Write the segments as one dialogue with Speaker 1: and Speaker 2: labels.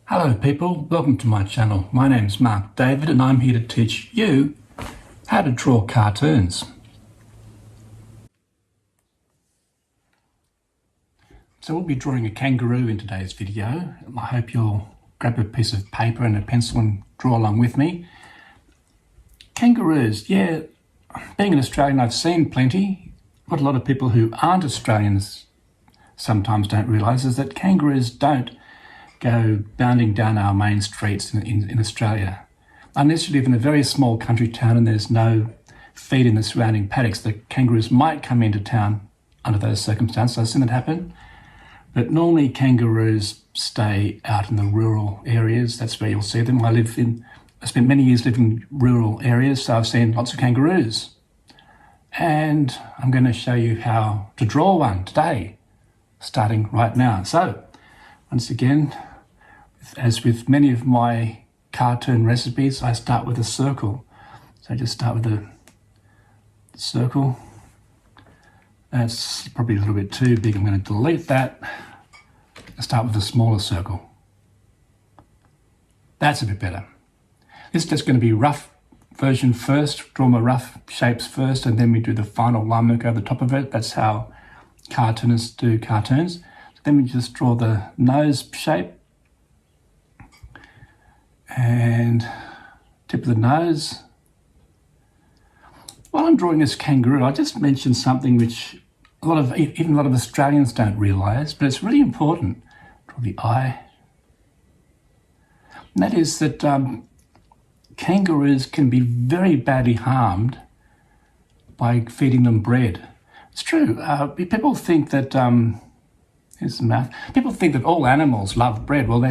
Speaker 1: Hello people, welcome to my channel. My name's Mark David and I'm here to teach you how to draw cartoons. So we'll be drawing a kangaroo in today's video. I hope you'll grab a piece of paper and a pencil and draw along with me. Kangaroos, yeah, being an Australian I've seen plenty. What a lot of people who aren't Australians sometimes don't realise is that kangaroos don't go bounding down our main streets in Australia. Unless you live in a very small country town and there's no feed in the surrounding paddocks, the kangaroos might come into town under those circumstances. I've seen that happen. But normally kangaroos stay out in the rural areas. That's where you'll see them. I spent many years living in rural areas, so I've seen lots of kangaroos. And I'm going to show you how to draw one today, starting right now. So, once again, as with many of my cartoon recipes, I start with a circle. So just start with a circle. That's probably a little bit too big. I'm going to delete that. I'll start with a smaller circle. That's a bit better. This is just going to be rough version first. Draw my rough shapes first, and then we do the final line work over the top of it. That's how cartoonists do cartoons. So then we just draw the nose shape and tip of the nose. While I'm drawing this kangaroo, I just mentioned something which even a lot of Australians don't realise, but it's really important. Draw the eye. And that is that kangaroos can be very badly harmed by feeding them bread. It's true. People think that here's the math. People think that all animals love bread. Well, a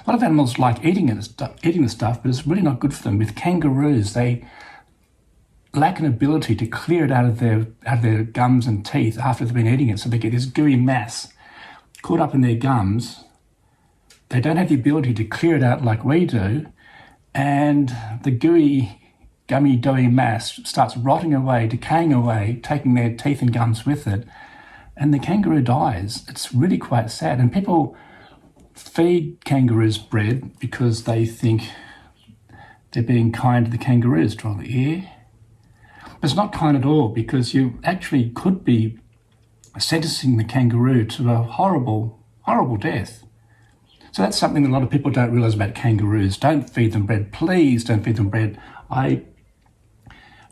Speaker 1: lot of animals like eating the stuff, but it's really not good for them. With kangaroos, they lack an ability to clear it out of their gums and teeth after they've been eating it. So they get this gooey mass caught up in their gums. They don't have the ability to clear it out like we do, and the gooey, gummy, doughy mass starts rotting away, decaying away, taking their teeth and gums with it, and the kangaroo dies. It's really quite sad. And people feed kangaroos bread because they think they're being kind to the kangaroos. Draw the ear. But it's not kind at all, because you actually could be sentencing the kangaroo to a horrible, horrible death. So that's something that a lot of people don't realise about kangaroos. Don't feed them bread. Please don't feed them bread. I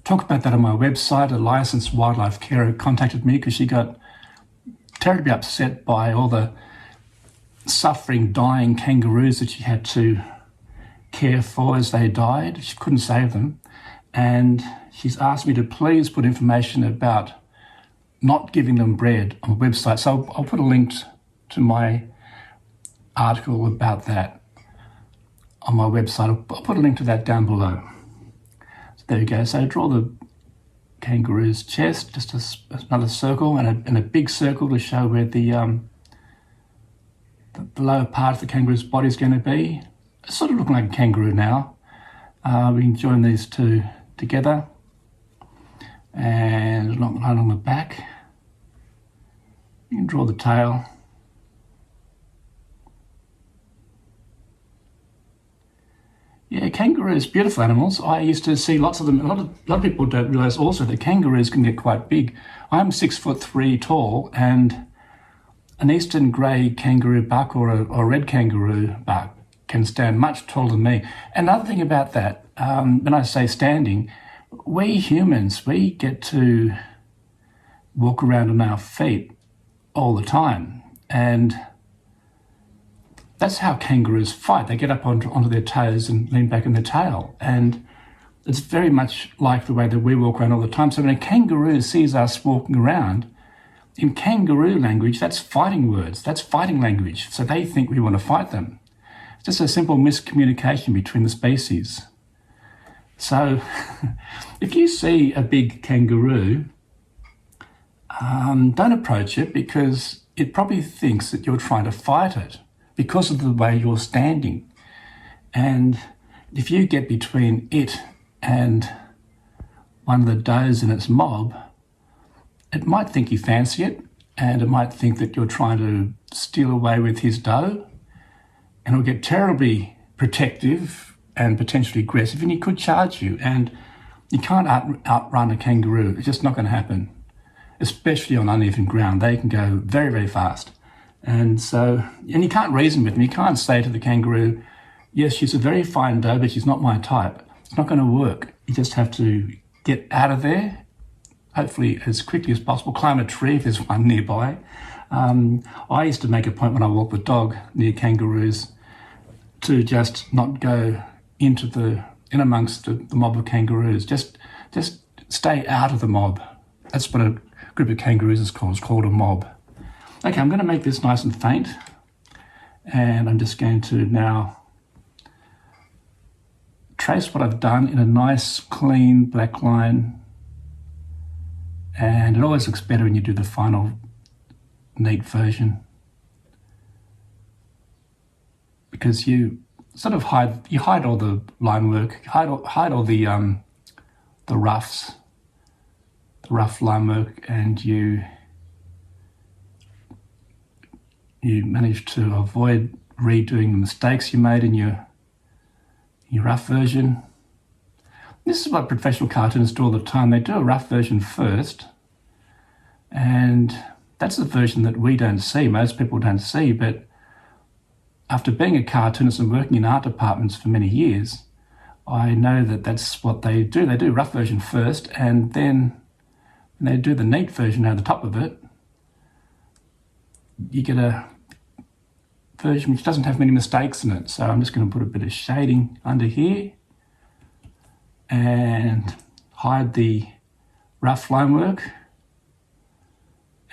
Speaker 1: talk about that on my website. A licensed wildlife carer contacted me because she got terribly upset by all the suffering, dying kangaroos that she had to care for as they died. She couldn't save them. And she's asked me to please put information about not giving them bread on the website. So I'll put a link to my article about that on my website. I'll put a link to that down below. So there you go. So draw the kangaroo's chest, just another circle and a big circle to show where the lower part of the kangaroo's body is going to be. It's sort of looking like a kangaroo now. We can join these two together and along the back. You can draw the tail. Yeah, kangaroos, beautiful animals. I used to see lots of them. A lot of people don't realise also that kangaroos can get quite big. I'm 6'3" tall, and an eastern grey kangaroo buck or a red kangaroo buck can stand much taller than me. Another thing about that, when I say standing, we humans, we get to walk around on our feet all the time, and that's how kangaroos fight. They get up onto their toes and lean back in their tail. And it's very much like the way that we walk around all the time. So when a kangaroo sees us walking around, in kangaroo language, that's fighting words. That's fighting language. So they think we want to fight them. It's just a simple miscommunication between the species. So if you see a big kangaroo, don't approach it, because it probably thinks that you're trying to fight it, because of the way you're standing. And if you get between it and one of the does in its mob, it might think you fancy it, and it might think that you're trying to steal away with his doe. and it'll get terribly protective and potentially aggressive, and he could charge you. And you can't outrun a kangaroo. It's just not going to happen, especially on uneven ground. They can go very, very fast. And you can't reason with them. You can't say to the kangaroo, yes, she's a very fine doe, but she's not my type. It's not going to work. You just have to get out of there, hopefully as quickly as possible, climb a tree if there's one nearby. I used to make a point when I walked the dog near kangaroos to just not go in amongst the mob of kangaroos. Just stay out of the mob. That's what a group of kangaroos is called. It's called a mob. Okay, I'm going to make this nice and faint, and I'm just going to now trace what I've done in a nice, clean black line. And it always looks better when you do the final neat version, because you sort of hide all the line work, hide all the rough line work, and you manage to avoid redoing the mistakes you made in your rough version. This is what professional cartoonists do all the time. They do a rough version first, and that's the version that we don't see, most people don't see. But after being a cartoonist and working in art departments for many years, I know that that's what they do. They do rough version first, and then when they do the neat version over the top of it, you get a version which doesn't have many mistakes in it. So I'm just going to put a bit of shading under here and hide the rough line work.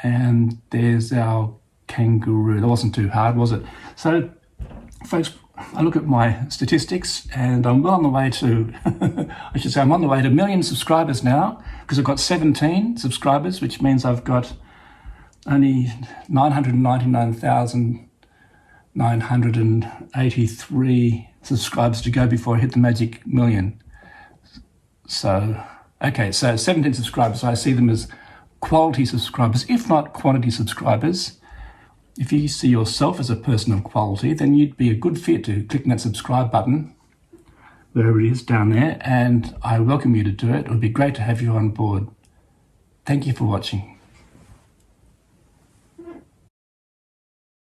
Speaker 1: And there's our kangaroo. That wasn't too hard, was it? So, folks, I look at my statistics, and I'm well on the way to, I'm on the way to 1 million subscribers now, because I've got 17 subscribers, which means I've got only 999,983 subscribers to go before I hit the magic 1 million. So, okay, so 17 subscribers. So I see them as quality subscribers, if not quantity subscribers. If you see yourself as a person of quality, then you'd be a good fit to click that subscribe button, wherever it is down there, and I welcome you to do it. It would be great to have you on board. Thank you for watching.